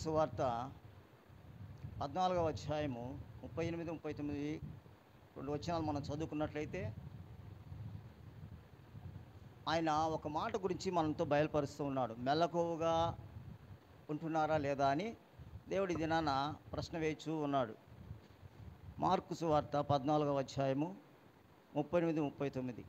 సువార్త 14వ అధ్యాయము 38, 39 రెండు వచనాలు మనం చదువుకున్నట్లయితే ఆయన ఒక మాట గురించి మనతో బయలుపరుస్తూ ఉన్నాడు. మెలకువగా ఉంటున్నారా లేదా అని దేవుడి దినాన ప్రశ్న వేయచూ ఉన్నాడు. మార్కు సువార్త 14వ అధ్యాయము 38, 39.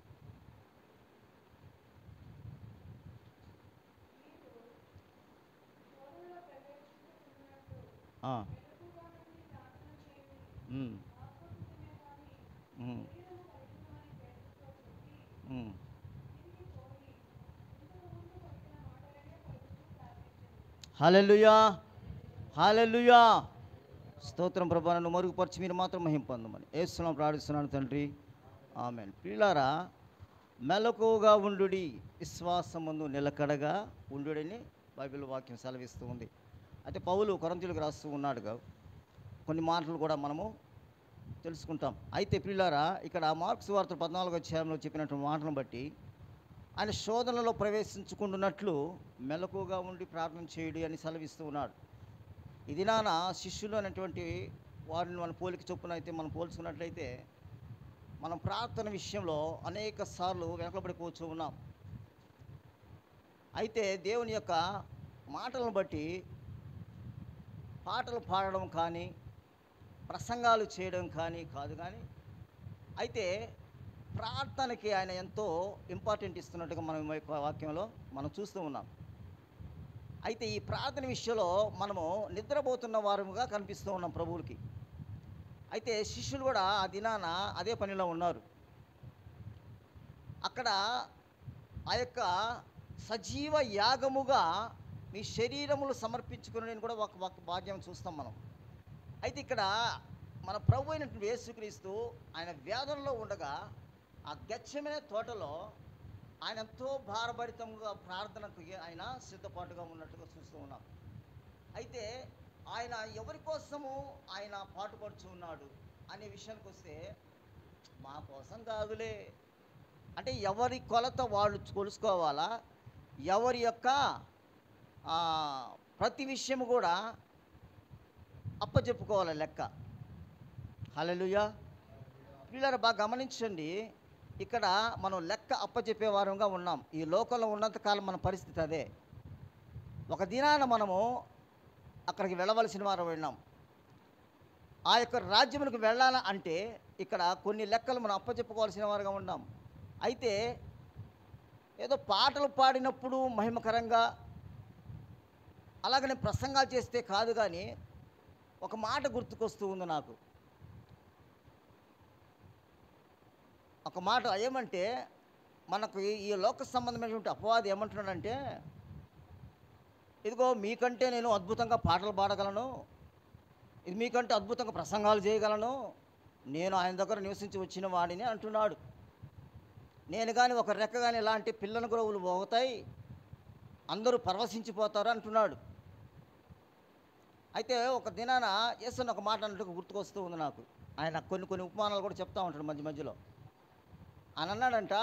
హల్లెలూయా, హల్లెలూయా. స్తోత్రం ప్రభా, నన్ను మరుగుపరిచి మీరు మాత్రం మహిమ పొందమని యేసునామమున ప్రార్థిస్తున్నాను తండ్రి, ఆమేన్. ప్రియులారా, మెలకువగా ఉండుడి, విశ్వాసమందు నిలకడగా ఉండుడని బైబిల్ వాక్యం సెలవిస్తూ ఉంది. అయితే పౌలు కొరింథీయులకు రాస్తూ ఉన్నాడుగా, కొన్ని మాటలు కూడా మనము తెలుసుకుంటాం. అయితే ప్రియులారా, ఇక్కడ మార్కు సువార్త 14వ అధ్యాయంలో చెప్పినటువంటి మాటలను బట్టి ఆయన శోధనలో ప్రవేశించుకుంటున్నట్లు మెలకువగా ఉండి ప్రార్థన చేయుడి అని సెలవిస్తూ ఉన్నాడు. ఇది నాన్న శిష్యులు అనేటువంటి వారిని మన పోలిక చొప్పున అయితే మనం పోల్చుకున్నట్లయితే మనం ప్రార్థన విషయంలో అనేక సార్లు వెనకబడిపోతూ ఉన్నాం. అయితే దేవుని యొక్క మాటలను బట్టి పాటలు పాడడం కానీ ప్రసంగాలు చేయడం కానీ కాదు, కానీ అయితే ప్రార్థనకి ఆయన ఎంతో ఇంపార్టెంట్ ఇస్తున్నట్టుగా మనం ఈ వాక్యంలో మనం చూస్తూ ఉన్నాం. అయితే ఈ ప్రార్థన విషయంలో మనము నిద్రపోతున్న వారముగా కనిపిస్తూ ఉన్నాం ప్రభువులకి. అయితే శిష్యులు కూడా ఆ దినాన అదే పనిలో ఉన్నారు. అక్కడ ఆ యొక్క సజీవ యాగముగా మీ శరీరములు సమర్పించుకుని కూడా ఒక భాగ్యం చూస్తాం మనం. అయితే ఇక్కడ మన ప్రభు అయినటువంటి యేసుక్రీస్తు ఆయన వేదనలో ఉండగా ఆ గెత్సెమనే తోటలో ఆయన ఎంతో భారభరితంగా ప్రార్థనకు ఆయన సిద్ధపాటుగా ఉన్నట్టుగా చూస్తూ ఉన్నాం. అయితే ఆయన ఎవరి కోసము ఆయన పాటుపడుచు ఉన్నాడు అనే విషయానికి వస్తే మా కోసం కాదులే, అంటే ఎవరి కొలత వాళ్ళు కొలుసుకోవాలా, ఎవరి యొక్క ప్రతి విషయము కూడా అప్పచెప్పుకోవాలి లెక్క. హల్లెలూయా. పిల్లలు బాగా గమనించండి, ఇక్కడ మనం లెక్క అప్పచెప్పే వారంగా ఉన్నాం. ఈ లోకంలో ఉన్నంతకాలం మన పరిస్థితి అదే. ఒక దినాన మనము అక్కడికి వెళ్ళవలసిన వారు వెళ్ళాం. ఆ యొక్క రాజ్యమునికి వెళ్ళాల అంటే ఇక్కడ కొన్ని లెక్కలు మనం అప్పచెప్పుకోవాల్సిన వారుగా ఉన్నాం. అయితే ఏదో పాటలు పాడినప్పుడు మహిమకరంగా అలాగనే ప్రసంగాలు చేస్తే కాదు, కానీ ఒక మాట గుర్తుకొస్తూ ఉంది నాకు. ఒక మాట ఏమంటే, మనకు ఈ లోక సంబంధమైనటువంటి అపవాది ఏమంటున్నాడంటే, ఇదిగో మీకంటే నేను అద్భుతంగా పాటలు పాడగలను, ఇది మీకంటే అద్భుతంగా ప్రసంగాలు చేయగలను, నేను ఆయన దగ్గర నివసించి వచ్చిన వాడిని అంటున్నాడు. నేను కానీ ఒక రెక్క కానీ ఇలాంటి పిల్లల గ్రోవులు పోతాయి, అందరూ పరవశించిపోతారు అంటున్నాడు. అయితే ఒక దినాన యేసన్న ఒక మాట అన్నట్టుగా గుర్తుకొస్తూ ఉంది నాకు. ఆయన కొన్ని ఉపమానాలు కూడా చెప్తూ ఉంటాడు మధ్య మధ్యలో. అని అన్నాడంట,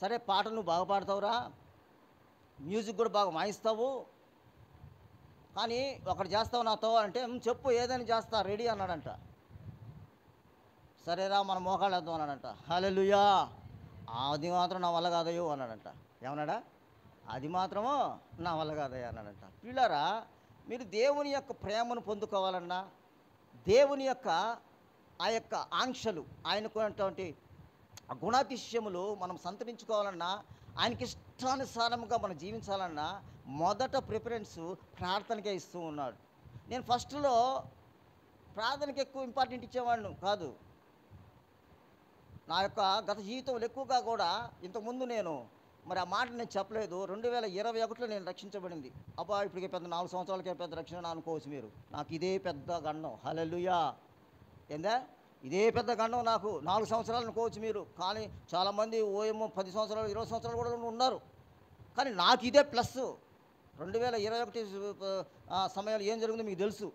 సరే పాటలు నువ్వు బాగా పాడతావురా, మ్యూజిక్ కూడా బాగా వాయిస్తావు, కానీ ఒకటి చేస్తావు నాతో అంటే చెప్పు ఏదైనా చేస్తా రెడీ అన్నాడంట. సరేరా మన మోకాళ్ళు వేద్దాం అన్నాడంట. హల్లెలూయా. అది మాత్రం నా వల్ల కాదయ్యో అన్నాడంట. ఏమన్నాడా? అది మాత్రమో నా వల్ల కాదయ్యా అన్నాడంట. పిల్లరా, మీరు దేవుని యొక్క ప్రేమను పొందుకోవాలన్నా, దేవుని యొక్క ఆ యొక్క ఆంక్షలు, ఆయనకున్నటువంటి ఆ గుణాతిశయములు మనం సంతరించుకోవాలన్నా, ఆయనకి ఇష్టానుసారంగా మనం జీవించాలన్నా మొదట ప్రిఫరెన్స్ ప్రార్థనకే ఇస్తూ ఉన్నాడు. నేను ఫస్ట్లో ప్రార్థనకి ఎక్కువ ఇంపార్టెంట్ ఇచ్చేవాడిని కాదు. నా యొక్క గత జీవితంలో ఎక్కువగా కూడా ఇంతకుముందు నేను మరి ఆ మాట నేను చెప్పలేదు. 2021లో నేను రక్షించబడింది. అబ్బా ఇప్పటికే పెద్ద 4 సంవత్సరాలకే పెద్ద రక్షణ అనుకోవచ్చు మీరు. నాకు ఇదే పెద్ద గండం. హల్లెలూయా. ఏందా ఇదే పెద్ద గండం నాకు 4 సంవత్సరాలు అనుకోవచ్చు మీరు. కానీ చాలామంది ఓయేమో 10 సంవత్సరాలు 20 సంవత్సరాలు కూడా ఉన్నారు. కానీ నాకు ఇదే ప్లస్. 2021 సమయంలో ఏం జరిగిందో మీకు తెలుసు.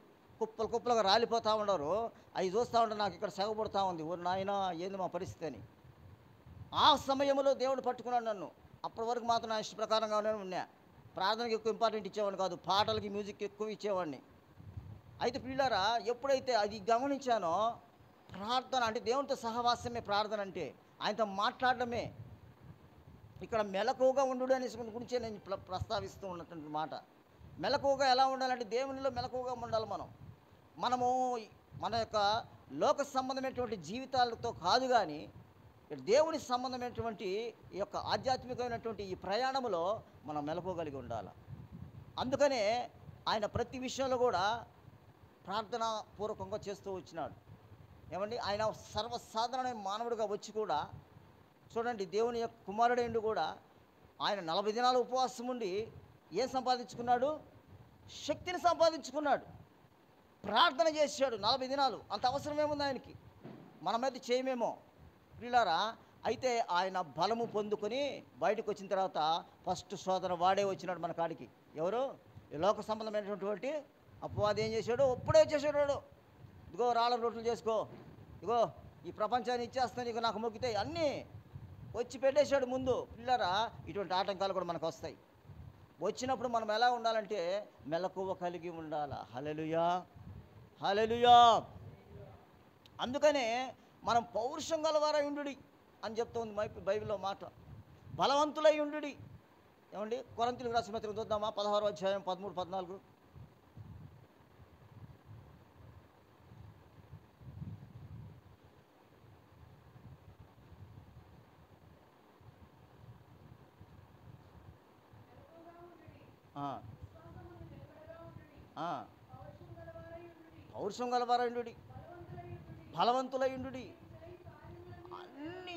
కుప్పలుగా రాలిపోతూ ఉండరు. అవి చూస్తూ ఉంటే నాకు ఇక్కడ సెగపడుతూ ఉంది. ఓ నాయనా ఏంది మా పరిస్థితి అని. ఆ సమయంలో దేవుడు పట్టుకున్నాడు నన్ను. అప్పటి వరకు మాత్రం నా ఇష్ట ప్రకారంగానే ఉన్నా. ప్రార్థనకి ఎక్కువ ఇంపార్టెంట్ ఇచ్చేవాడిని కాదు, పాటలకి మ్యూజిక్ ఎక్కువ ఇచ్చేవాడిని. అయితే పిల్లారా, ఎప్పుడైతే అది గమనించానో, ప్రార్థన అంటే దేవునితో సహవాసమే ప్రార్థన అంటే, ఆయనతో మాట్లాడడమే. ఇక్కడ మెలకువగా ఉండు అనేసి గురించే నేను ప్రస్తావిస్తూ ఉన్నటువంటి మాట. మెలకువగా ఎలా ఉండాలంటే, దేవునిలో మెలకువగా ఉండాలి మనము మన యొక్క లోక సంబంధమైనటువంటి జీవితాలతో కాదు కానీ, దేవుని సంబంధమైనటువంటి ఈ యొక్క ఆధ్యాత్మికమైనటువంటి ఈ ప్రయాణంలో మనం మెలకువగలిగి ఉండాలి. అందుకనే ఆయన ప్రతి విషయంలో కూడా ప్రార్థనా పూర్వకంగా చేస్తూ వచ్చినాడు. ఏమండి, ఆయన సర్వసాధారణమైన మానవుడిగా వచ్చి కూడా చూడండి, దేవుని యొక్క కుమారుడైండు కూడా ఆయన 40 దినాలు ఉపవాసం ఉండి ఏం సంపాదించుకున్నాడు? శక్తిని సంపాదించుకున్నాడు. ప్రార్థన చేశాడు 40 దినాలు. అంత అవసరం ఏముంది ఆయనకి? మనమైతే చేయమేమో ప్రియులారా. అయితే ఆయన బలము పొందుకొని బయటకు వచ్చిన తర్వాత ఫస్ట్ శోధన వాడే వచ్చినాడు మన కాడికి. ఎవరు? ఈ లోక సంబంధమైనటువంటి అపవాది ఏం చేశాడు? ఒప్పుడే చేసాడు. ఇదిగో రాళ్ళ రొట్టెలు చేసుకో, ఇదిగో ఈ ప్రపంచాన్ని ఇచ్చేస్తాను, ఇక నాకు మొక్కితే అన్నీ వచ్చి పెట్టేశాడు ముందు. పిల్లరా, ఇటువంటి ఆటంకాలు కూడా మనకు వస్తాయి. వచ్చినప్పుడు మనం ఎలా ఉండాలంటే మెలకువ కలిగి ఉండాలి. హల్లెలూయా, హల్లెలూయా. అందుకనే మనం పౌరుషం గలవారై ఉండుడి అని చెప్తోంది బైబిల్లో మాట. బలవంతులై ఉండుడి. ఏమండి, కొరింథీయులకు రాసిన పత్రిక చూద్దామా? 16వ అధ్యాయం 13, 14. పౌరుషం గలవారైండు, బలవంతులైండు, అన్నీ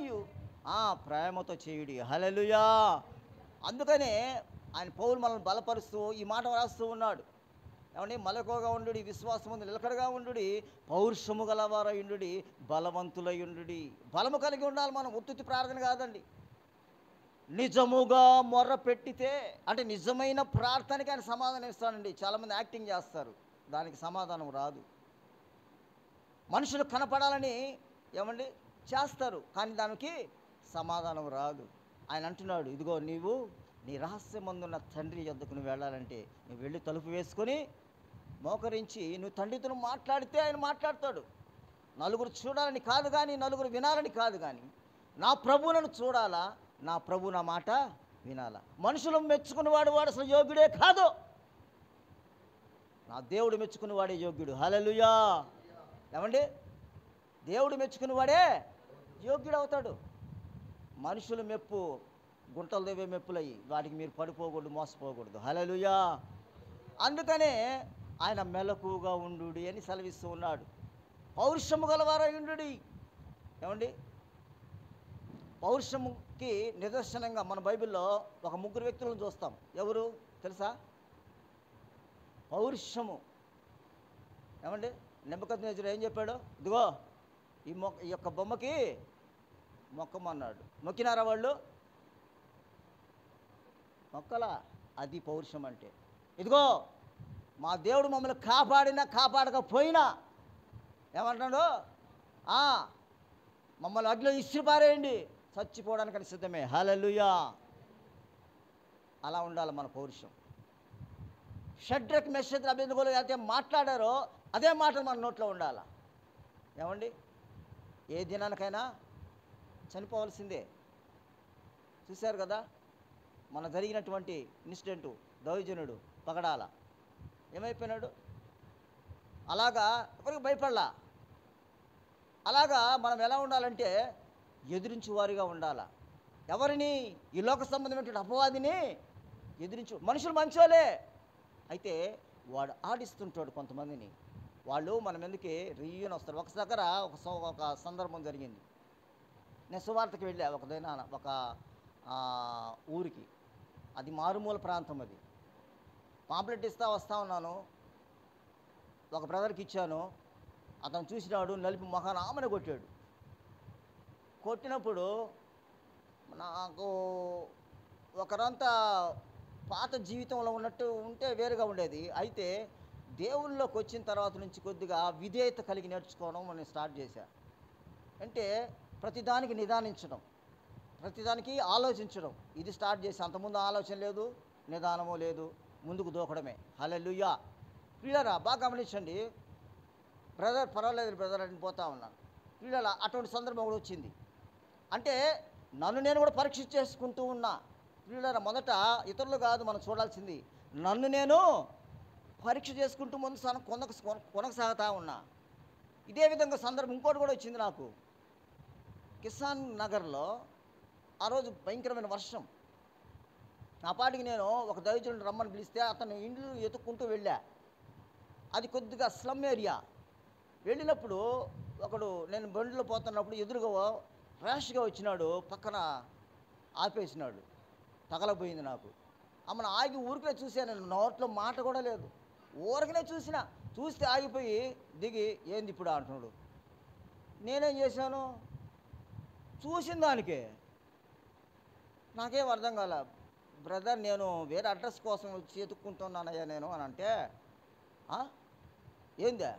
ప్రేమతో చేయుడి. హల్లెలూయా. అందుకనే ఆయన పౌలు మనల్ని బలపరుస్తూ ఈ మాట రాస్తూ ఉన్నాడు. ఏమండి, మెలకువగా ఉండు, విశ్వాసముందు నిలకడగా ఉండు, పౌరుషము గలవారైండు, బలవంతులైండు. బలము కలిగి ఉండాలి మనం. ఉత్తుత్తి ప్రార్థన కాదండి. నిజముగా మొర్ర పెట్టితే అంటే నిజమైన ప్రార్థనకి ఆయన సమాధానం ఇస్తాడండి. చాలామంది యాక్టింగ్ చేస్తారు, దానికి సమాధానం రాదు. మనుషులు కనపడాలని ఏమండి చేస్తారు, కానీ దానికి సమాధానం రాదు. ఆయన అంటున్నాడు, ఇదిగో నీవు నీ రహస్యమందున్న తండ్రి యొద్దకు నువ్వు వెళ్ళాలంటే నువ్వు వెళ్ళి తలుపు వేసుకొని మోకరించి నువ్వు తండ్రితో మాట్లాడితే ఆయన మాట్లాడతాడు. నలుగురు చూడాలని కాదు కానీ, నలుగురు వినాలని కాదు కానీ, నా ప్రభువులను చూడాలా, నా ప్రభు నా మాట వినాలా. మనుషులు మెచ్చుకున్నవాడు వాడు అసలు యోగ్యుడే కాదు, నా దేవుడు మెచ్చుకున్నవాడే యోగ్యుడు. హల్లెలూయా. ఏమండి, దేవుడు మెచ్చుకున్నవాడే యోగ్యుడు అవుతాడు. మనుషుల మెప్పు గుంటలు దేవే మెప్పులయ్యి వాటికి మీరు పడిపోకూడదు, మోసపోకూడదు. హల్లెలూయా. అందుకనే ఆయన మెలకువగా ఉండు అని సెలవిస్తూ ఉన్నాడు. పౌరుషము గలవారై ఉండు. ఏమండి, పౌరుషముకి నిదర్శనంగా మన బైబిల్లో ఒక 3 వ్యక్తులను చూస్తాం. ఎవరు తెలుసా? పౌరుషము. ఏమండి, నెబుకద్నెజరు ఏం చెప్పాడు? ఇదిగో ఈ యొక్క బొమ్మకి మొక్కమన్నాడు. మొక్కినారా వాళ్ళు? మొక్కలా. అది పౌరుషం అంటే. ఇదిగో మా దేవుడు మమ్మల్ని కాపాడినా కాపాడకపోయినా ఏమంటాడు? మమ్మల్ని అగ్నిలో ఇసిరిపారేయండి, చచ్చిపోవడానికని సిద్ధమే. హల్లెలూయా. అలా ఉండాలి మన పౌరుషం. షడ్రక్, మెషక్, అబేద్నెగోలు అయితే మాట్లాడారో అదే మాటలు మన నోట్లో ఉండాలి. ఏమండి, ఏ దినానికైనా చనిపోవాల్సిందే. చూశారు కదా మన జరిగినటువంటి ఇన్సిడెంటు. దైవజనుడు పగడాల ఏమైపోయినాడు? అలాగా ఎవరికి భయపడలా. అలాగా మనం ఎలా ఉండాలంటే ఎదిరించు వారిగా ఉండాలా. ఎవరిని? ఈ లోక సంబంధమైనటువంటి అపవాదిని ఎదిరించు. మనుషులు మంచోలే, అయితే వాడు ఆడిస్తుంటాడు కొంతమందిని. వాళ్ళు మన మీదకి రియ్యూన వస్తారు. ఒక దగ్గర ఒక సందర్భం జరిగింది. నేను సువార్తకి వెళ్ళా ఒక ఊరికి. అది మారుమూల ప్రాంతం. అది పాంప్లెట్ ఇస్తా వస్తూ ఉన్నాను. ఒక బ్రదర్కి ఇచ్చాను. అతను చూసినాడు, నలిపి మొహాన ఆమెను కొట్టాడు. కొట్టినప్పుడు నాకు ఒకరంతా పాత జీవితంలో ఉన్నట్టు ఉంటే వేరుగా ఉండేది. అయితే దేవుళ్ళలోకి వచ్చిన తర్వాత నుంచి కొద్దిగా విధేయత కలిగి నేర్చుకోవడం నేను స్టార్ట్ చేశా. అంటే ప్రతిదానికి నిదానించడం, ప్రతిదానికి ఆలోచించడం, ఇది స్టార్ట్ చేసి. అంతకుముందు ఆలోచన లేదు, నిదానము లేదు, ముందుకు దూకడమే. హల్లెలూయా. ప్రియులారా బాగా గమనించండి. బ్రదర్ పర్వాలేదు బ్రదర్ అని పోతా ఉన్నాను. ప్రియులారా అటువంటి సందర్భం కూడా వచ్చింది. అంటే నన్ను నేను కూడా పరీక్ష చేసుకుంటూ ఉన్నా. ప్రియులారా మొదట ఇతరులు కాదు మనం చూడాల్సింది, నన్ను నేను పరీక్ష చేసుకుంటూ ముందు కొనసాగుతా ఉన్నా. ఇదే విధంగా సందర్భం ఇంకోటి కూడా వచ్చింది నాకు. కిసాన్ నగర్లో ఆ రోజు భయంకరమైన వర్షం. నా పాటికి నేను ఒక దైవజనుడిని రమ్మని పిలిస్తే అతను ఇండ్లు ఎత్తుక్కుంటూ వెళ్ళా. అది కొద్దిగా స్లమ్ ఏరియా. వెళ్ళినప్పుడు ఒకడు నేను బండిలో పోతున్నప్పుడు ఎదురుగా ర్యాష్గా వచ్చినాడు, పక్కన ఆపేసినాడు. తగలపోయింది నాకు. అమ్మను ఆగి ఊరికే చూశాను, నేను నోట్లో మాట కూడా లేదు, ఊరికనే చూస్తే ఆగిపోయి దిగి ఏంది ఇప్పుడు అంటున్నాడు. నేనేం చేశాను, చూసిన దానికే నాకేం అర్థం కాల. బ్రదర్ నేను వేరే అడ్రస్ కోసం వచ్చి ఎత్తుక్కుంటున్నానయ్యా నేను అని అంటే, ఏందా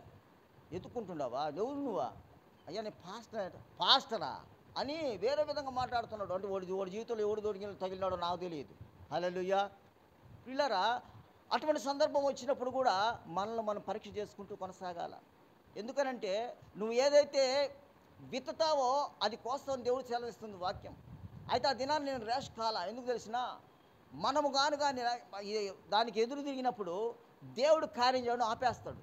ఎత్తుక్కుంటుండవా, ఎవరు నువ్వా? అయ్యా నేను పాస్టరా అని వేరే విధంగా మాట్లాడుతున్నాడు. అంటే వాడి జీవితంలో ఎవడు తగిలినాడో నాకు తెలియదు. హల్లెలూయా. పిల్లరా అటువంటి సందర్భం వచ్చినప్పుడు కూడా మనల్ని మనం పరీక్ష చేసుకుంటూ కొనసాగాల. ఎందుకనంటే నువ్వు ఏదైతే విత్తుతావో అది కోస్తావని దేవుడు సెలవిస్తుంది వాక్యం. అయితే ఆ దినాన్ని నేను ర్యాష్ కాల. ఎందుకు తెలిసినా, మనము కానీ దానికి ఎదురు తిరిగినప్పుడు దేవుడు కార్యం చేయడం ఆపేస్తాడు.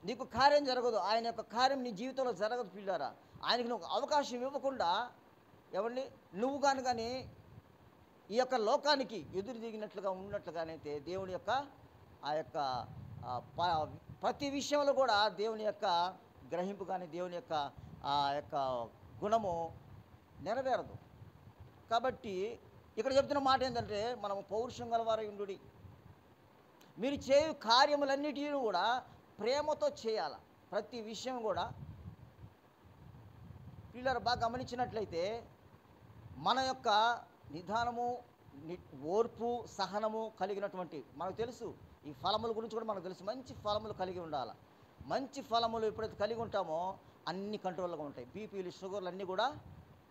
నీకు కార్యం జరగదు, ఆయన యొక్క కార్యం నీ జీవితంలో జరగదు. పిల్లారా ఆయనకి నువ్వు అవకాశం ఇవ్వకుండా ఎవరిని నువ్వు కానీ ఈ యొక్క లోకానికి ఎదురు దిగినట్లుగా ఉన్నట్లుగానైతే దేవుని యొక్క ఆ యొక్క ప్రతి విషయంలో కూడా దేవుని యొక్క గ్రహింపు కానీ దేవుని యొక్క ఆ యొక్క గుణము నెరవేరదు. కాబట్టి ఇక్కడ చెప్తున్న మాట ఏంటంటే, మనము పౌరుషం గలవారై ఉండుడి, మీరు చేయు కార్యములన్నిటిని కూడా ప్రేమతో చేయాలి. ప్రతి విషయం కూడా పిల్లలు బాగా గమనించినట్లయితే మన యొక్క నిదానము, ఓర్పు, సహనము కలిగినటువంటి, మనకు తెలుసు ఈ ఫలముల గురించి కూడా మనకు తెలుసు. మంచి ఫలములు కలిగి ఉండాలి. మంచి ఫలములు ఎప్పుడైతే కలిగి ఉంటామో అన్ని కంట్రోల్గా ఉంటాయి. బీపీలు, షుగర్లు అన్నీ కూడా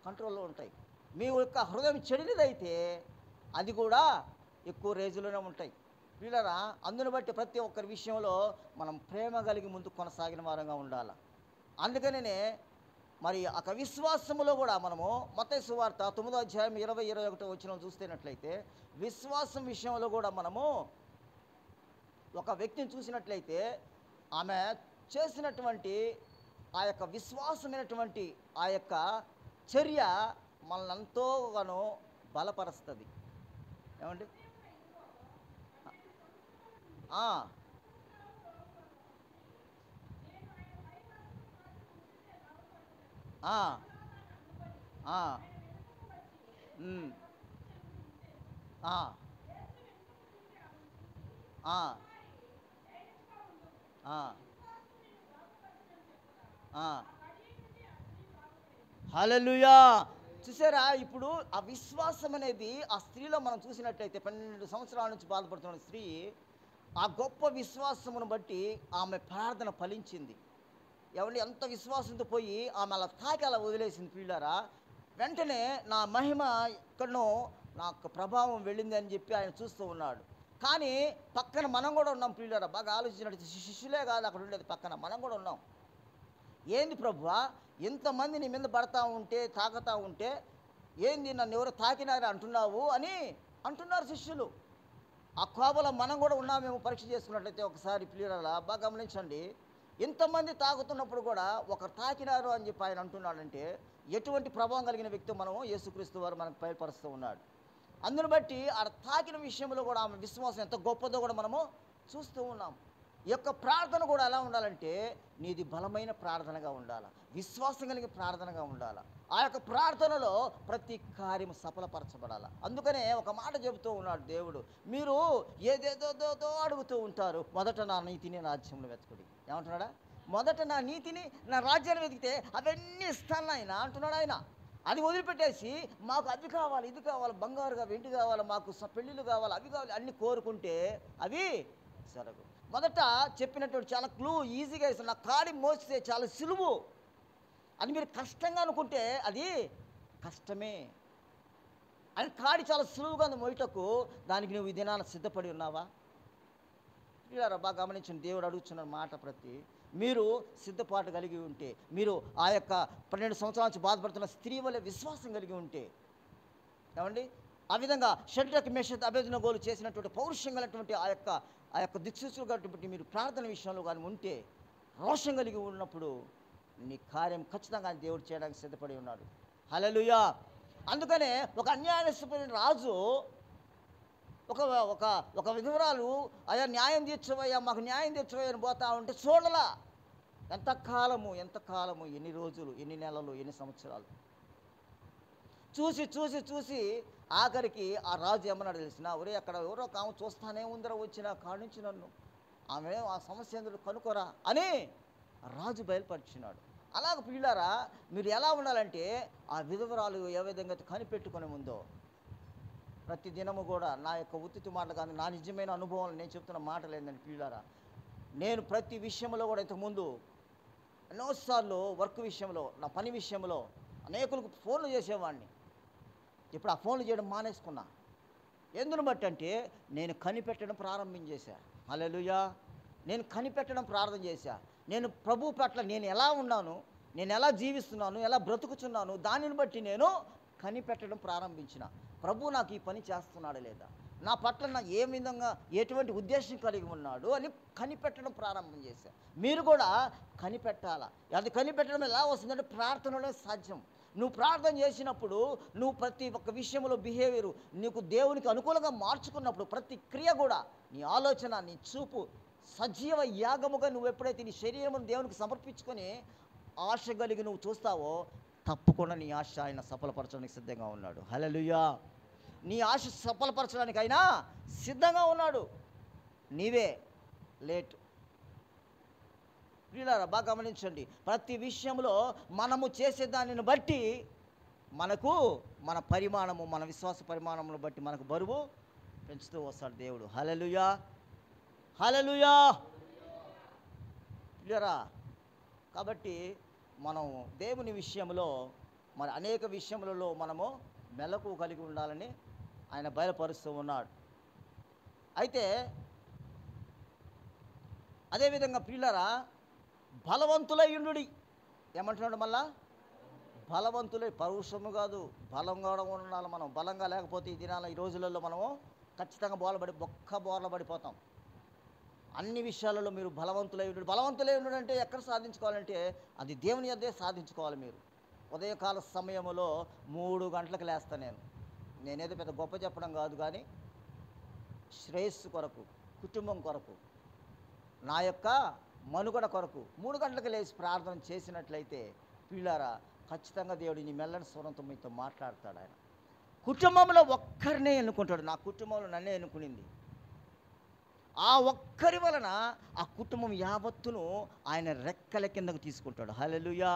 కంట్రోల్లో ఉంటాయి. మీ యొక్క హృదయం చెడినదైతే అది కూడా ఎక్కువ రేజులోనే ఉంటాయి. పిల్లరా అందును బట్టి ప్రతి ఒక్కరి విషయంలో మనం ప్రేమ కలిగి ముందుకు కొనసాగిన వారంగా ఉండాలి. అందుకనే మరి ఒక విశ్వాసములో కూడా మనము మత్తయి సువార్త 9వ అధ్యాయం 20-21 వచనం చూస్తున్నట్లయితే, విశ్వాసం విషయంలో కూడా మనము ఒక వ్యక్తిని చూసినట్లయితే ఆమె చేసినటువంటి ఆ యొక్క విశ్వాసమైనటువంటి ఆ యొక్క చర్య మనల్ని ఎంతోగానో బలపరుస్తుంది. ఏమండి? హల్లెలూయా. చూసారా, ఇప్పుడు ఆ విశ్వాసం అనేది ఆ స్త్రీలో మనం చూసినట్లయితే 12 సంవత్సరాల నుంచి బాధపడుతున్న స్త్రీ ఆ గొప్ప విశ్వాసమును బట్టి ఆమె ప్రార్థన ఫలించింది. ఎవరిని ఎంత విశ్వాసంతో పోయి ఆమె అలా తాకి అలా వదిలేసింది. పిల్లారా వెంటనే నా మహిమ ఎక్కడనో నాకు ప్రభావం వెళ్ళింది అని చెప్పి ఆయన చూస్తూ ఉన్నాడు. కానీ పక్కన మనం కూడా ఉన్నాం. పిల్లారా బాగా ఆలోచించినట్టు శిష్యులే కాదు అక్కడ ఉండేది, పక్కన మనం కూడా ఉన్నాం. ఏంది ప్రభువా ఇంతమంది నీ మీద పడతా ఉంటే తాకుతూ ఉంటే ఏంది నన్ను ఎవరో తాకినారు అంటున్నావు అని అంటున్నారు శిష్యులు. ఆ కోపంలో మనం కూడా ఉన్నామేమో పరీక్ష చేసుకున్నట్లయితే ఒకసారి పిల్లల బాగా గమనించండి. ఇంతమంది తాకుతున్నప్పుడు కూడా ఒకరు తాకినారు అని చెప్పి ఆయన అంటున్నాడంటే ఎటువంటి ప్రభావం కలిగిన వ్యక్తి మనము యేసుక్రీస్తు వారు మనకు బయలుపరుస్తూ ఉన్నాడు. అందును బట్టి ఆ తాకిన విషయంలో కూడా ఆమె విశ్వాసం ఎంత గొప్పదో కూడా మనము చూస్తూ ఉన్నాం. ఈ యొక్క ప్రార్థన కూడా ఎలా ఉండాలంటే నీది బలమైన ప్రార్థనగా ఉండాలి, విశ్వాసం కలిగిన ప్రార్థనగా ఉండాలి. ఆ యొక్క ప్రార్థనలో ప్రతి కార్యం సఫలపరచబడాలి. అందుకనే ఒక మాట చెబుతూ ఉన్నాడు దేవుడు, మీరు ఏదేదో అడుగుతూ ఉంటారు, మొదట నా నీతిని రాజ్యంలో వెతకుడి. ఏమంటున్నాడా? మొదట నా నీతిని నా రాజ్యాన్ని వెతికితే అవన్నీ ఇస్తాను ఆయన అంటున్నాడు. ఆయన అది వదిలిపెట్టేసి మాకు అది కావాలి ఇది కావాలి బంగారుగా వెండి కావాలి మాకు పెళ్ళిళ్ళు కావాలి అవి కావాలి అన్ని కోరుకుంటే అవి జరగవు. మొదట చెప్పినటువంటి చాలా క్లూ ఈజీగా ఇస్తాను, నా కాడి మోస్తే చాలా సులువు అని మీరు కష్టంగా అనుకుంటే అది కష్టమే. ఆయన కాడి చాలా సులువుగా ఉంది మోయటకు. దానికి నువ్వు ఈ దినాన సిద్ధపడి ఉన్నావా? ఇలా బాగా గమనించండి, దేవుడు అడుగుతున్న మాట మీరు సిద్ధపాటు కలిగి ఉంటే, మీరు ఆ యొక్క 12 సంవత్సరాల నుంచి బాధపడుతున్న స్త్రీ వల్ల విశ్వాసం కలిగి ఉంటే, ఏమండి ఆ విధంగా షడ్రక్ మేషక్ అబేద్నెగోలు చేసినటువంటి పౌరుషం కలిగినటువంటి ఆ యొక్క దిక్సూచులు కాబట్టి మీరు ప్రార్థన విషయంలో కానీ ఉంటే, రోషం కలిగి ఉన్నప్పుడు నీ కార్యం ఖచ్చితంగా దేవుడు చేయడానికి సిద్ధపడి ఉన్నాడు. హల్లెలూయా. అందుకనే ఒక అన్యాయస్తుడైన రాజు ఒక ఒక ఒక విధవరాలు, అయ్యా న్యాయం తీర్చవయ్యా, మాకు న్యాయం తీర్చవయ్యా అని పోతా ఉంటే చూడలా. ఎంతకాలము, ఎన్ని రోజులు, ఎన్ని నెలలు, ఎన్ని సంవత్సరాలు చూసి చూసి చూసి ఆఖరికి ఆ రాజు ఏమన్నాడు తెలిసిన, ఒరే అక్కడ ఎవరో ఆమె చూస్తానే ఉందరా, వచ్చిన కాడి నుంచి నన్ను, ఆమె ఆ సమస్య ఎందుకు కనుకోరా అని రాజు బయలుపరిచినాడు. అలాగ పిల్లారా, మీరు ఎలా ఉండాలంటే ఆ విధవరాలు ఏ విధంగా కనిపెట్టుకునే ముందో, ప్రతి దినము కూడా నా యొక్క ఉత్తితి మాటలు కాదు, నా నిజమైన అనుభవాలు నేను చెప్తున్న మాటలు ఏంటంటే పిల్లారా, నేను ప్రతి విషయంలో కూడా ఇంతకుముందు ఎన్నోసార్లు వర్క్ విషయంలో, నా పని విషయంలో అనేకులకు ఫోన్లు చేసేవాడిని. ఇప్పుడు ఆ ఫోన్లు చేయడం మానేసుకున్నా. ఎందును బట్టి అంటే నేను కనిపెట్టడం ప్రారంభించేశా. హల్లెలూయా. నేను కనిపెట్టడం ప్రార్థన చేశా. నేను ప్రభు పట్ల నేను ఎలా ఉన్నాను, నేను ఎలా జీవిస్తున్నాను, ఎలా బ్రతుకుతున్నాను, దానిని బట్టి నేను కనిపెట్టడం ప్రారంభించిన. ప్రభు నాకు ఈ పని చేస్తున్నాడు లేదా, నా పట్ల నా ఏ విధంగా ఎటువంటి ఉద్దేశం కలిగి ఉన్నాడు అని కనిపెట్టడం ప్రారంభం చేశా. మీరు కూడా కనిపెట్టాలా. అది కనిపెట్టడం ఎలా వస్తుందంటే ప్రార్థనలో సాధ్యం. నువ్వు ప్రార్థన చేసినప్పుడు, నువ్వు ప్రతి ఒక్క విషయంలో బిహేవియరు నీకు దేవునికి అనుకూలంగా మార్చుకున్నప్పుడు, ప్రతి క్రియ కూడా, నీ ఆలోచన, నీ చూపు సజీవ యాగముగా నువ్వు ఎప్పుడైతే నీ శరీరమును దేవునికి సమర్పించుకొని ఆశ కలిగి నువ్వు చూస్తావో, తప్పకుండా నీ ఆశ ఆయన సఫలపరచడానికి సిద్ధంగా ఉన్నాడు. హల్లెలూయా. నీ ఆశ సఫలపరచడానికి ఆయన సిద్ధంగా ఉన్నాడు. నీవే లేట్. ప్రియులారా బాగా గమనించండి, ప్రతి విషయంలో మనము చేసే దానిని బట్టి మనకు మన పరిమాణము, మన విశ్వాస పరిమాణమును బట్టి మనకు బరువు పెంచుతూ వస్తాడు దేవుడు. హల్లెలూయా. హల్లెలూయా. ప్రియులారా, కాబట్టి మనం దేవుని విషయంలో మరి అనేక విషయములలో మనము మెలకు కలిగి ఉండాలని ఆయన బయలుపరుస్తూ ఉన్నాడు. అయితే అదేవిధంగా ప్రియులారా, బలవంతులై ఉండుడి. ఏమంటున్నాడు మళ్ళా? బలవంతులై, పౌరుషము కాదు, బలంగా ఉండాలి. మనం బలంగా లేకపోతే ఈ దినాల ఈ రోజులలో మనము ఖచ్చితంగా బోర్ల పడిపోతాం. అన్ని విషయాలలో మీరు బలవంతులై ఉండు. బలవంతులై ఉండడం అంటే ఎక్కడ సాధించుకోవాలంటే అది దేవుని యొద్దే సాధించుకోవాలి. మీరు ఉదయకాల సమయంలో 3 గంటలకు లేస్తా. నేనేదో పెద్ద గొప్ప చెప్పడం కాదు, కానీ శ్రేయస్సు కొరకు, కుటుంబం కొరకు, నా యొక్క మనుగడ కొరకు 3 గంటలకు లేచి ప్రార్థన చేసినట్లయితే పిల్లారా, ఖచ్చితంగా దేవుడు నీ మెల్లని స్వరంతో మీతో మాట్లాడతాడు. ఆయన కుటుంబంలో ఒక్కరినే ఎన్నుకుంటాడు. నా కుటుంబంలో నన్నే ఎన్నుకునింది. ఆ ఒక్కరి వలన ఆ కుటుంబం యావత్తును ఆయన రెక్కల కిందకు తీసుకుంటాడు. హల్లెలూయా.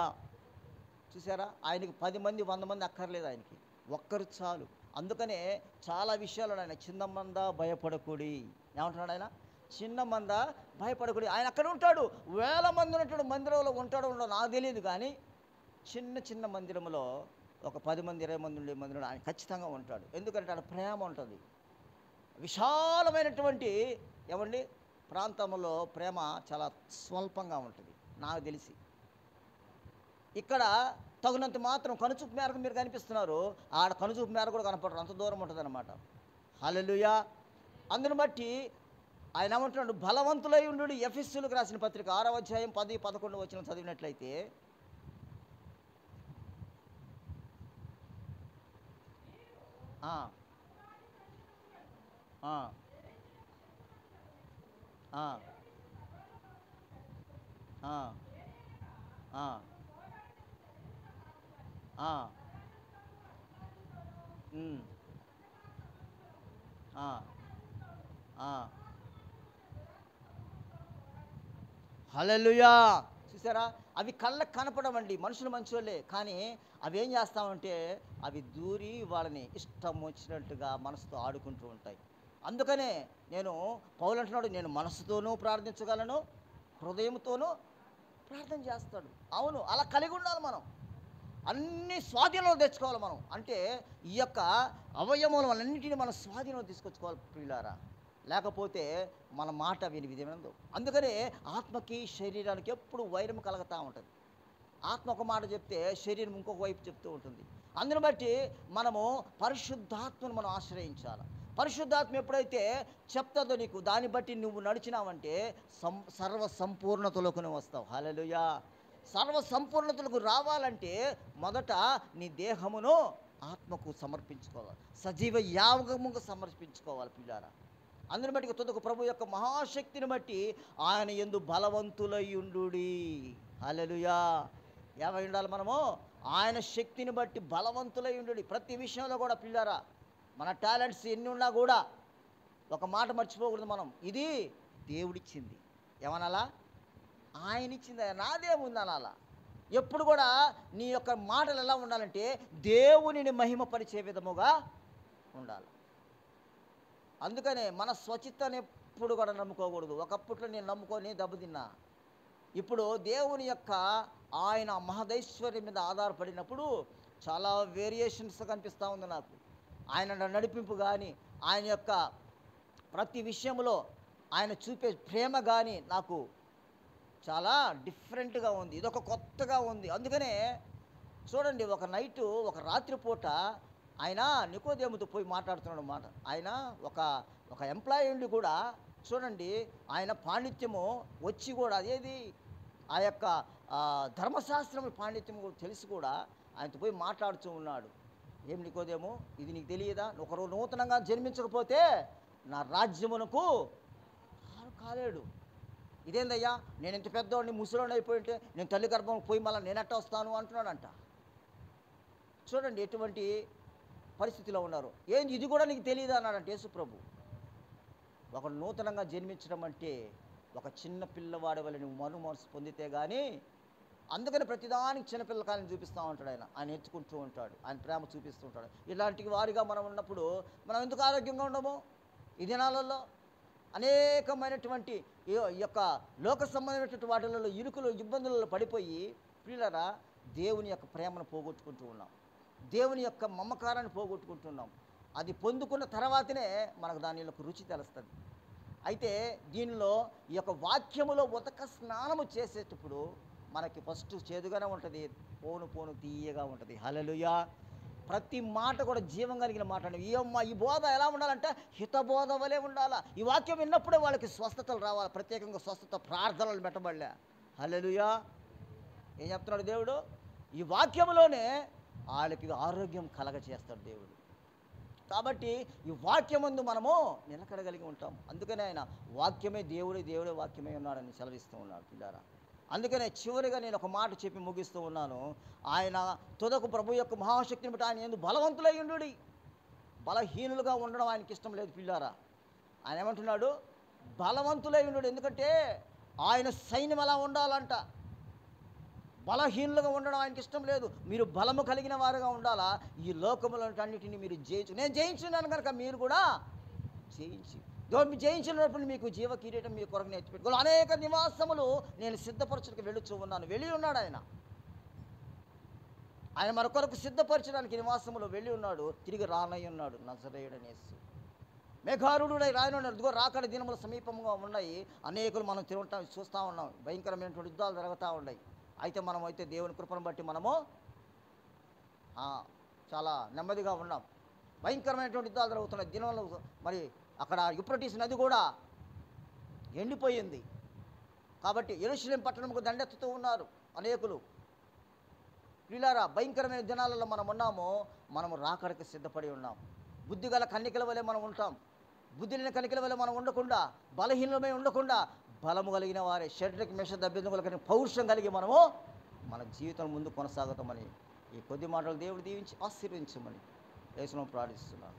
చూసారా, ఆయనకి 10 మంది 100 మంది అక్కర్లేదు, ఆయనకి ఒక్కరు చాలు. అందుకనే చాలా విషయాలు ఆయన చిన్న మంద భయపడకూడి ఏమంటున్నాడు, ఆయన చిన్న మంద భయపడకూడి. ఆయన అక్కడ ఉంటాడు. 1000 మంది ఉన్నటువంటి మందిరంలో ఉంటాడో నాకు తెలియదు, కానీ చిన్న మందిరంలో ఒక 10 మంది 20 మంది ఉండే మందిరంలో ఆయన ఖచ్చితంగా ఉంటాడు. ఎందుకంటే ఆయన ప్రేమ ఉంటుంది. విశాలమైనటువంటి ఏమండి ప్రాంతంలో ప్రేమ చాలా స్వల్పంగా ఉంటుంది నాకు తెలిసి. ఇక్కడ తగినంత మాత్రం కనుచూపు మేరకు మీరు కనిపిస్తున్నారు, ఆడ కనుచూపు మేరకు కూడా కనపడరు, అంత దూరం ఉంటుంది అన్నమాట. హల్లెలూయా. అందును బట్టి ఆయన ఏమంటున్నాడు, బలవంతులై ఉండు. ఎఫెసీయులకు రాసిన పత్రిక 6వ అధ్యాయం 10, 11 వచనం చదివినట్లయితే, హల్లెలూయా. చూసారా, అవి కళ్ళకు కనపడవండి, మనుషులు మంచోళ్ళే, కానీ అవి ఏం చేస్తామంటే అవి దూరి వాళ్ళని ఇష్టం వచ్చినట్టుగా మనసుతో ఆడుకుంటూ ఉంటాయి. అందుకనే పౌలు అంటున్నాడు, నేను మనసుతోనూ ప్రార్థించగలను, హృదయంతోనూ ప్రార్థన చేస్తాడు. అవును, అలా కలిగి ఉండాలి మనం. అన్ని స్వాధీనంలో తెచ్చుకోవాలి మనం. అంటే ఈ యొక్క అవయవములన్నింటినీ మనం స్వాధీనంలో తీసుకొచ్చుకోవాలి ప్రియులారా. లేకపోతే మన మాట వినదు. అందుకనే ఆత్మకి శరీరానికి ఎప్పుడు వైరం కలుగుతూ ఉంటుంది. ఆత్మ ఒక మాట చెప్తే శరీరం ఇంకొక వైపు చెప్తూ ఉంటుంది. అందుని బట్టి మనము పరిశుద్ధాత్మను మనం ఆశ్రయించాలి. పరిశుద్ధాత్మ ఎప్పుడైతే చెప్తుందో నీకు, దాన్ని బట్టి నువ్వు నడిచినావంటే సర్వ సంపూర్ణతలోకి నువ్వు వస్తావు. హల్లెలూయా. సర్వ సంపూర్ణతలకు రావాలంటే మొదట నీ దేహమును ఆత్మకు సమర్పించుకోవాలి, సజీవ యాగముగా సమర్పించుకోవాలి పిల్లారా. అందుని బట్టి తుదకు ప్రభు యొక్క మహాశక్తిని బట్టి ఆయన యందు బలవంతులై ఉండుడి. హల్లెలూయా. ఏమై ఉండాలి మనము? ఆయన శక్తిని బట్టి బలవంతులై ఉండుడి. ప్రతి విషయంలో కూడా పిల్లారా, మన టాలెంట్స్ ఎన్ని ఉన్నా కూడా ఒక మాట మర్చిపోకూడదు మనం, ఇది దేవుడిచ్చింది. ఏమనాలా? ఆయన ఇచ్చింది, నాదేముంది అనాలా. ఎప్పుడు కూడా నీ యొక్క మాటలు ఎలా ఉండాలంటే దేవునిని మహిమపరిచే విధముగా ఉండాలి. అందుకనే మన స్వచిత్తాన్ని ఎప్పుడు కూడా నమ్ముకోకూడదు. ఒకప్పట్లో నేను నమ్ముకొని దెబ్బతిన్నా. ఇప్పుడు దేవుని యొక్క ఆయన మహదైశ్వర్యం మీద ఆధారపడినప్పుడు చాలా వేరియేషన్స్ కనిపిస్తూ ఉంది నాకు. ఆయన నడిపింపు కానీ, ఆయన యొక్క ప్రతి విషయంలో ఆయన చూపే ప్రేమ కానీ నాకు చాలా డిఫరెంట్గా ఉంది. ఇదొక కొత్తగా ఉంది. అందుకనే చూడండి, ఒక రాత్రిపూట ఆయన నికోదేముతో పోయి మాట్లాడుతున్నాడు అన్నమాట. ఆయన ఒక ఎంప్లాయీ ఉండి కూడా చూడండి, ఆయన పాండిత్యము వచ్చి కూడా అదేది ఆ యొక్క ధర్మశాస్త్రం పాండిత్యం తెలిసి కూడా ఆయనతో పోయి మాట్లాడుతూ ఉన్నాడు. ఏం నికోదేము, ఇది నీకు తెలియదా? ఒకరు నూతనంగా జన్మించకపోతే నా రాజ్యమునకు కాలేడు. ఇదేందయ్యా, నేను ఇంత పెద్దవాడిని ముసలోని అయిపోయింటే నేను తల్లి గర్భం పోయి మళ్ళీ నేనెట్ట వస్తాను అంటున్నాడంట. చూడండి ఎటువంటి పరిస్థితిలో ఉన్నారు. ఏంది ఇది కూడా నీకు తెలియదా అన్నాడంటే యేసుప్రభు. ఒకడు నూతనంగా జన్మించడం అంటే ఒక చిన్న పిల్లవాడి వల్ల నువ్వు మనసు పొందితే కానీ, అందుకని ప్రతిదానికి చిన్నపిల్లకాయని చూపిస్తూ ఉంటాడు ఆయన ఎత్తుకుంటూ ఉంటాడు, ఆయన ప్రేమ చూపిస్తూ ఉంటాడు. ఇలాంటి వారిగా మనం ఉన్నప్పుడు మనం ఎందుకు ఆరోగ్యంగా ఉండము? ఈ దినాలలో అనేకమైనటువంటి ఈ యొక్క లోక సంబంధమైనటువంటి వాటిలలో ఇరుకులు ఇబ్బందులలో పడిపోయి పిల్లరా దేవుని యొక్క ప్రేమను పోగొట్టుకుంటూ ఉన్నాం, దేవుని యొక్క మమకారాన్ని పోగొట్టుకుంటున్నాం. అది పొందుకున్న తర్వాతనే మనకు దాని యొక్క రుచి తెలుస్తుంది. అయితే దీనిలో ఈ యొక్క వాక్యములో ఉతక స్నానము చేసేటప్పుడు మనకి ఫస్ట్ చేదుగానే ఉంటుంది, పోను తీయగా ఉంటుంది. హల్లెలూయా. ప్రతి మాట కూడా జీవం కలిగిన మాట అండి. ఈ బోధ ఎలా ఉండాలంటే హితబోధ వలె ఉండాలా. ఈ వాక్యం విన్నప్పుడే వాళ్ళకి స్వస్థతలు రావాలి. ప్రత్యేకంగా స్వస్థత ప్రార్థనలు పెట్టబడలే. హల్లెలూయా. ఏం చెప్తున్నాడు దేవుడు? ఈ వాక్యములోనే వాళ్ళకి ఆరోగ్యం కలగచేస్తాడు దేవుడు. కాబట్టి ఈ వాక్యమందు మనము నిలకడగలిగి ఉంటాం. అందుకనే ఆయన వాక్యమే దేవుడే వాక్యమే ఉన్నాడని సెలవిస్తూ ఉన్నాడు పిల్లారా. అందుకనే చివరిగా నేను ఒక మాట చెప్పి ముగిస్తూ ఉన్నాను. ఆయన తుదకు ప్రభు యొక్క మహాశక్తిని బట్టి ఆయన ఎందుకు బలవంతులై ఉండు. బలహీనులుగా ఉండడం ఆయనకి ఇష్టం లేదు పిల్లారా. ఆయన ఏమంటున్నాడు? బలవంతులై ఉండు. ఎందుకంటే ఆయన సైన్యం ఎలా ఉండాలంట, బలహీనులుగా ఉండడం ఆయనకి ఇష్టం లేదు. మీరు బలము కలిగిన వారుగా ఉండాలా. ఈ లోకములో అన్నిటిని మీరు నేను జయించున్నాను కనుక మీరు కూడా జయించి జయించినప్పుడు మీకు జీవ కిరీటం మీ కొరకు ఎత్తిపెట్టుకోవాలి. అనేక నివాసములు నేను సిద్ధపరచడానికి వెళ్ళుచూ ఉన్నాను. వెళ్ళి ఉన్నాడు ఆయన మన కొరకు సిద్ధపరచడానికి నివాసములో వెళ్ళి ఉన్నాడు. తిరిగి రానై ఉన్నాడు నజరేయుడనేసు. మేఘారుడై రాయనున్నాడు. ఇదిగో రాకడ దినములు సమీపంగా ఉన్నాయి. అనేకులు మనం చూస్తూ ఉన్నాం. భయంకరమైనటువంటి యుద్ధాలు జరుగుతూ ఉన్నాయి. అయితే మనం దేవుని కృపను బట్టి మనము చాలా నెమ్మదిగా ఉన్నాం. భయంకరమైనటువంటి యుద్ధాలు జరుగుతున్నాయి దినంలో. మరి అక్కడ యూఫ్రటీస్ నది కూడా ఎండిపోయింది. కాబట్టి యెరూషలేము పట్టణంకు దండెత్తుతూ ఉన్నారు అనేకులు. ప్రియులారా, భయంకరమైన దినాలలో మనం ఉన్నాము. మనము రాకడకి సిద్ధపడి ఉన్నాం. బుద్ధిగల కన్నికల వలె మనం ఉంటాం. బుద్ధి లేని కన్నికల వలె మనం ఉండకుండా, బలహీనమై ఉండకుండా బలము కలిగిన వారే షడ్రక్ మేషక్ అబేద్నెగోల కలిగిన పౌరుషం కలిగి మనము మన జీవితం ముందు కొనసాగుతామని ఈ కొద్ది మాటలు దేవుడు దీవించి ఆశీర్వదించమని యేసునామములో ప్రార్థిస్తున్నాను.